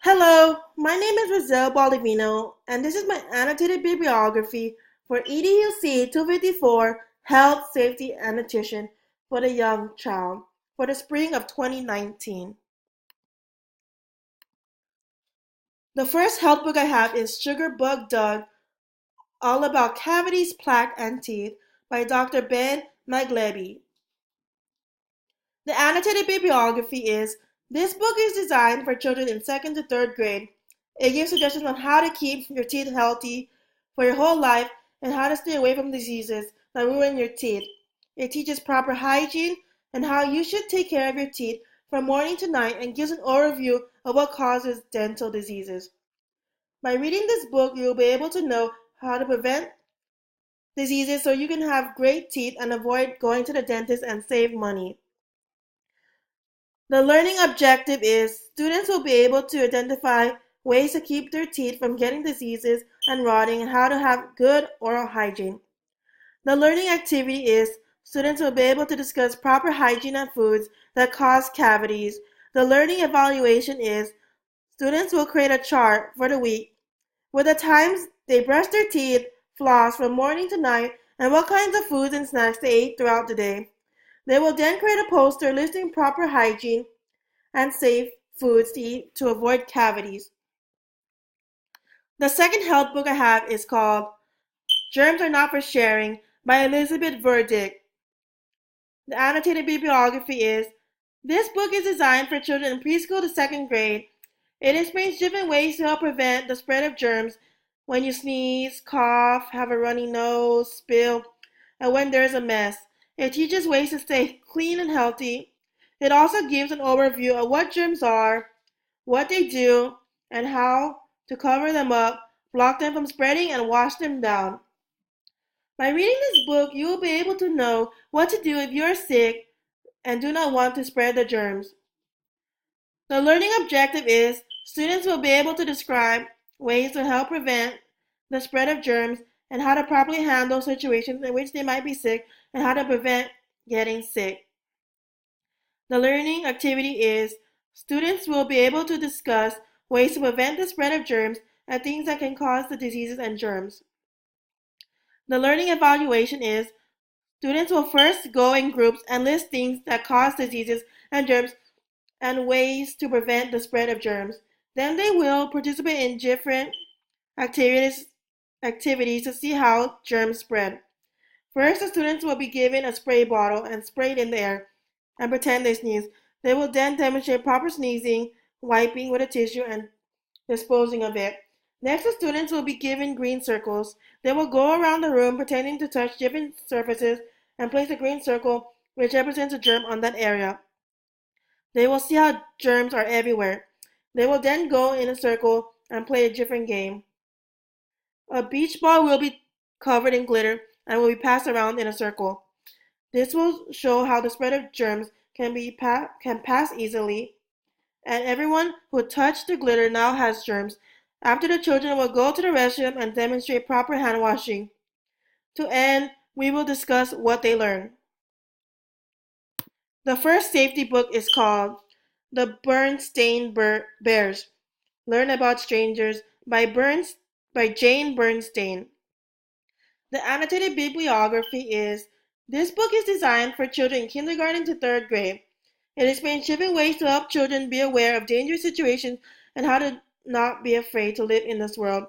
Hello, my name is Rizal Baldovino, and this is my annotated bibliography for EDUC 254 Health, Safety, and Nutrition for the Young Child for the spring of 2019. The first health book I have is Sugar Bug Dog, all about cavities, plaque, and teeth by Dr. Ben Magleby. The annotated bibliography is this book is designed for children in second to third grade. It gives suggestions on how to keep your teeth healthy for your whole life and how to stay away from diseases that ruin your teeth. It teaches proper hygiene and how you should take care of your teeth from morning to night and gives an overview of what causes dental diseases. By reading this book, you will be able to know how to prevent diseases so you can have great teeth and avoid going to the dentist and save money. The learning objective is students will be able to identify ways to keep their teeth from getting diseases and rotting and how to have good oral hygiene. The learning activity is students will be able to discuss proper hygiene and foods that cause cavities. The learning evaluation is students will create a chart for the week with the times they brush their teeth, floss from morning to night, and what kinds of foods and snacks they ate throughout the day. They will then create a poster listing proper hygiene and safe foods to eat to avoid cavities. The second health book I have is called Germs Are Not for Sharing by Elizabeth Verdict. The annotated bibliography is this book is designed for children in preschool to second grade. It explains different ways to help prevent the spread of germs when you sneeze, cough, have a runny nose, spill, and when there's a mess. It teaches ways to stay clean and healthy. It also gives an overview of what germs are, what they do, and how to cover them up, block them from spreading, and wash them down. By reading this book, you will be able to know what to do if you are sick and do not want to spread the germs. The learning objective is students will be able to describe ways to help prevent the spread of germs and how to properly handle situations in which they might be sick and how to prevent getting sick. The learning activity is students will be able to discuss ways to prevent the spread of germs and things that can cause the diseases and germs. The learning evaluation is students will first go in groups and list things that cause diseases and germs and ways to prevent the spread of germs. Then they will participate in different activities to see how germs spread. First, the students will be given a spray bottle and sprayed in the air and pretend they sneeze. They will then demonstrate proper sneezing, wiping with a tissue, and disposing of it. Next, the students will be given green circles. They will go around the room pretending to touch different surfaces and place a green circle which represents a germ on that area. They will see how germs are everywhere. They will then go in a circle and play a different game. A beach ball will be covered in glitter and will be passed around in a circle. This will show how the spread of germs can pass easily, and everyone who touched the glitter now has germs. After, the children will go to the restroom and demonstrate proper hand washing. To end, we will discuss what they learned. The first safety book is called The Bernstein Bears. Learn About Strangers by Jane Bernstein. The annotated bibliography is this book is designed for children in kindergarten to third grade. It explains different ways to help children be aware of dangerous situations and how to not be afraid to live in this world.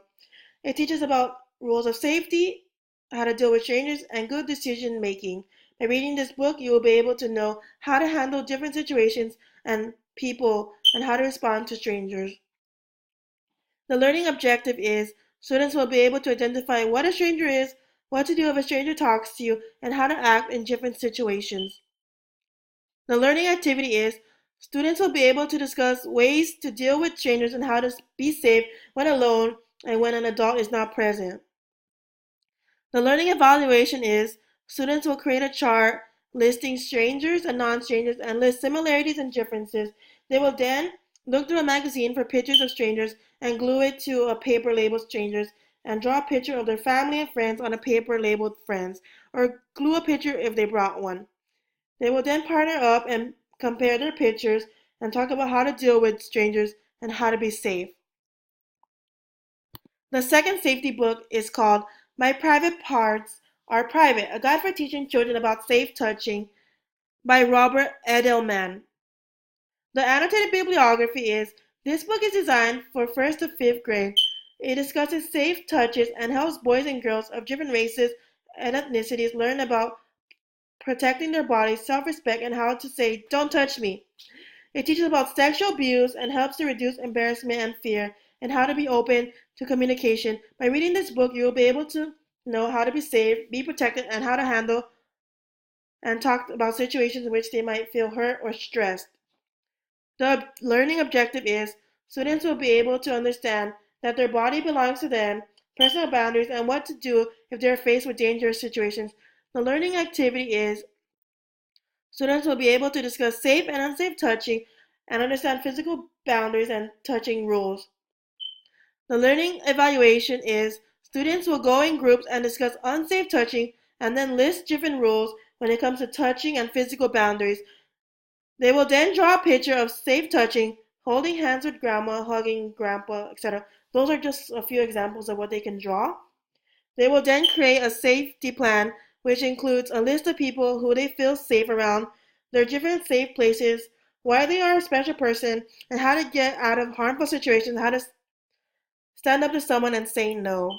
It teaches about rules of safety, how to deal with strangers, and good decision making. By reading this book, you will be able to know how to handle different situations and people and how to respond to strangers. The learning objective is students will be able to identify what a stranger is, what to do if a stranger talks to you, and how to act in different situations. The learning activity is students will be able to discuss ways to deal with strangers and how to be safe when alone and when an adult is not present. The learning evaluation is students will create a chart listing strangers and non-strangers and list similarities and differences. They will then look through a magazine for pictures of strangers and glue it to a paper labeled strangers and draw a picture of their family and friends on a paper labeled friends, or glue a picture if they brought one. They will then partner up and compare their pictures and talk about how to deal with strangers and how to be safe. The second safety book is called My Private Parts Are Private, a guide for teaching children about safe touching by Robert Edelman. The annotated bibliography is this book is designed for 1st to 5th grade. It discusses safe touches and helps boys and girls of different races and ethnicities learn about protecting their bodies, self-respect, and how to say, "Don't touch me." It teaches about sexual abuse and helps to reduce embarrassment and fear and how to be open to communication. By reading this book, you will be able to know how to be safe, be protected, and how to handle and talk about situations in which they might feel hurt or stressed. The learning objective is students will be able to understand that their body belongs to them, personal boundaries, and what to do if they are faced with dangerous situations. The learning activity is students will be able to discuss safe and unsafe touching and understand physical boundaries and touching rules. The learning evaluation is students will go in groups and discuss unsafe touching and then list different rules when it comes to touching and physical boundaries. They will then draw a picture of safe touching, holding hands with grandma, hugging grandpa, etc. Those are just a few examples of what they can draw. They will then create a safety plan, which includes a list of people who they feel safe around, their different safe places, why they are a special person, and how to get out of harmful situations, how to stand up to someone and say no.